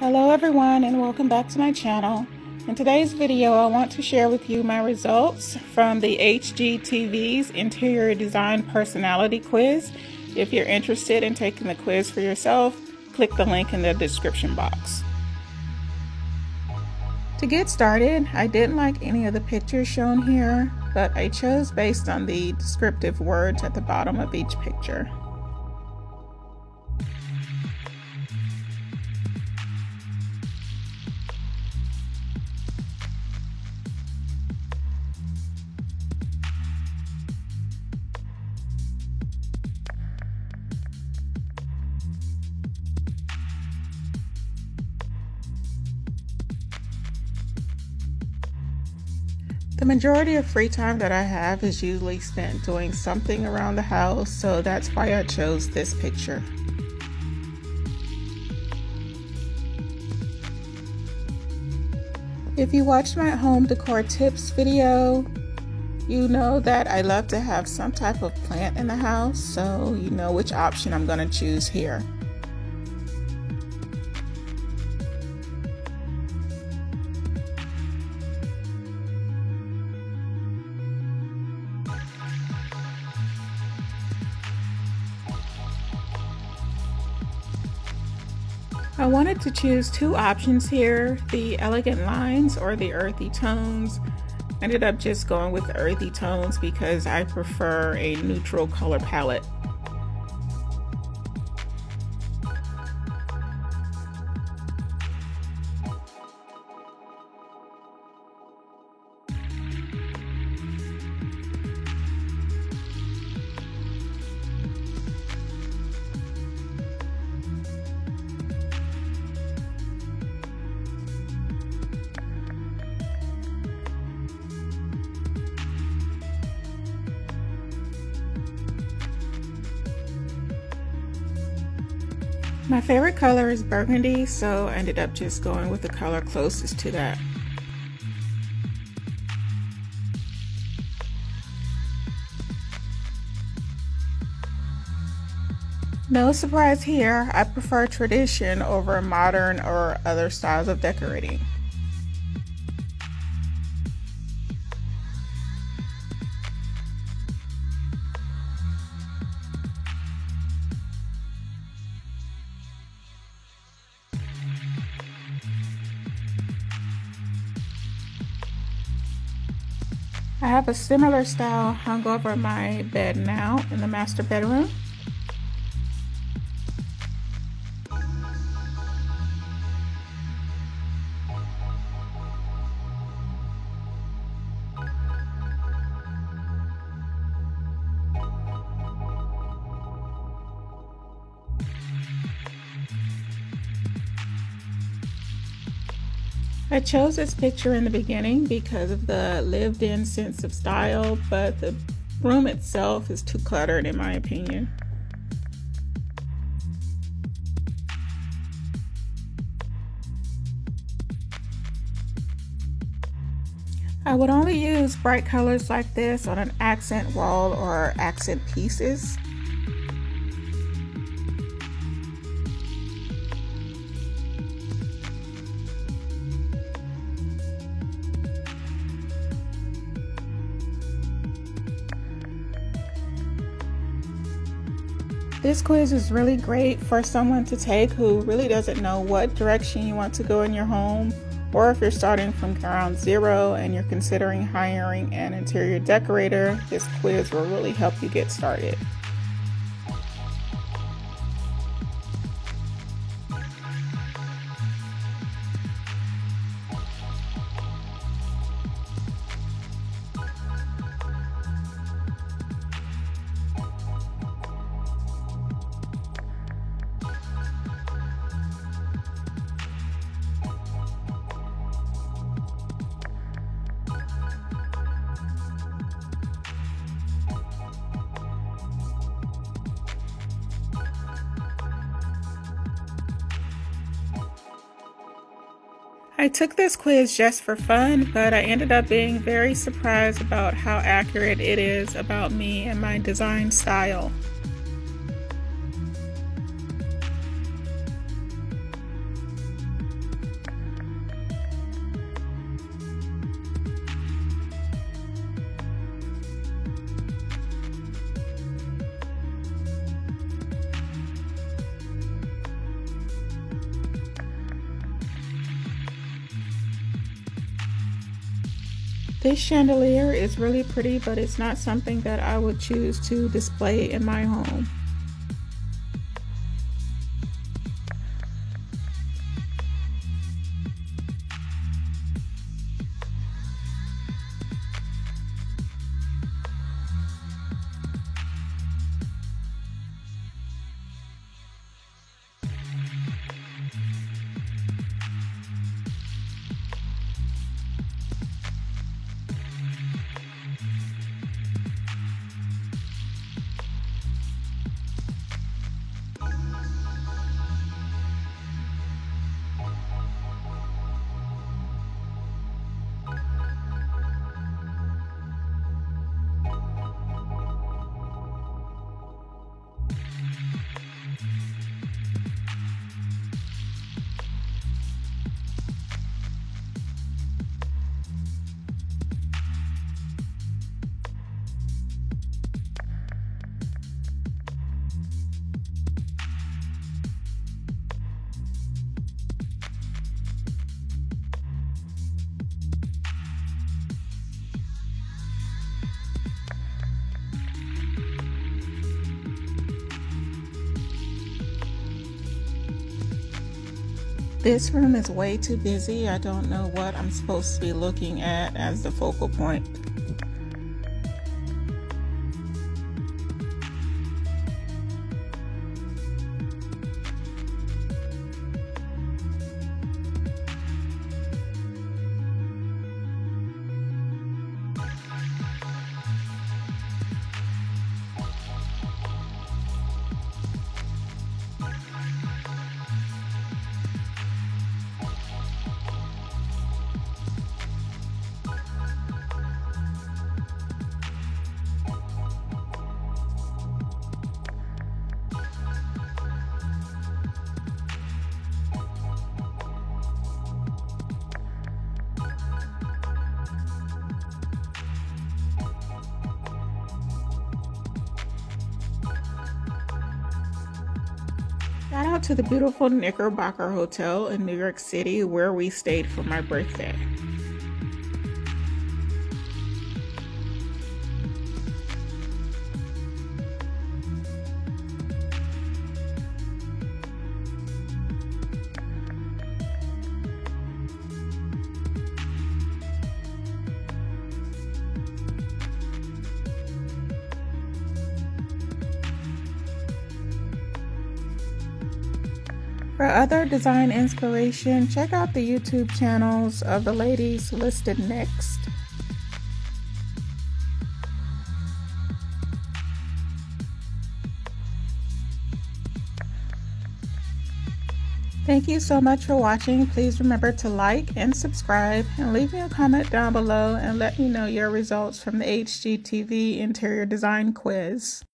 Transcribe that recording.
Hello everyone and welcome back to my channel. In today's video I want to share with you my results from the HGTV's Interior Design Personality Quiz. If you're interested in taking the quiz for yourself, click the link in the description box. To get started, I didn't like any of the pictures shown here, but I chose based on the descriptive words at the bottom of each picture. The majority of free time that I have is usually spent doing something around the house, so that's why I chose this picture. If you watched my home decor tips video, you know that I love to have some type of plant in the house, so you know which option I'm going to choose here. I wanted to choose two options here, the elegant lines or the earthy tones. I ended up just going with the earthy tones because I prefer a neutral color palette. My favorite color is burgundy, so I ended up just going with the color closest to that. No surprise here, I prefer tradition over modern or other styles of decorating. I have a similar style hung over my bed now in the master bedroom. I chose this picture in the beginning because of the lived-in sense of style, but the room itself is too cluttered in my opinion. I would only use bright colors like this on an accent wall or accent pieces. This quiz is really great for someone to take who really doesn't know what direction you want to go in your home, or if you're starting from ground zero and you're considering hiring an interior decorator, this quiz will really help you get started. I took this quiz just for fun, but I ended up being very surprised about how accurate it is about me and my design style. This chandelier is really pretty, but it's not something that I would choose to display in my home. This room is way too busy. I don't know what I'm supposed to be looking at as the focal point. Shout out to the beautiful Knickerbocker Hotel in New York City where we stayed for my birthday. For other design inspiration, check out the YouTube channels of the ladies listed next. Thank you so much for watching. Please remember to like and subscribe and leave me a comment down below and let me know your results from the HGTV interior design quiz.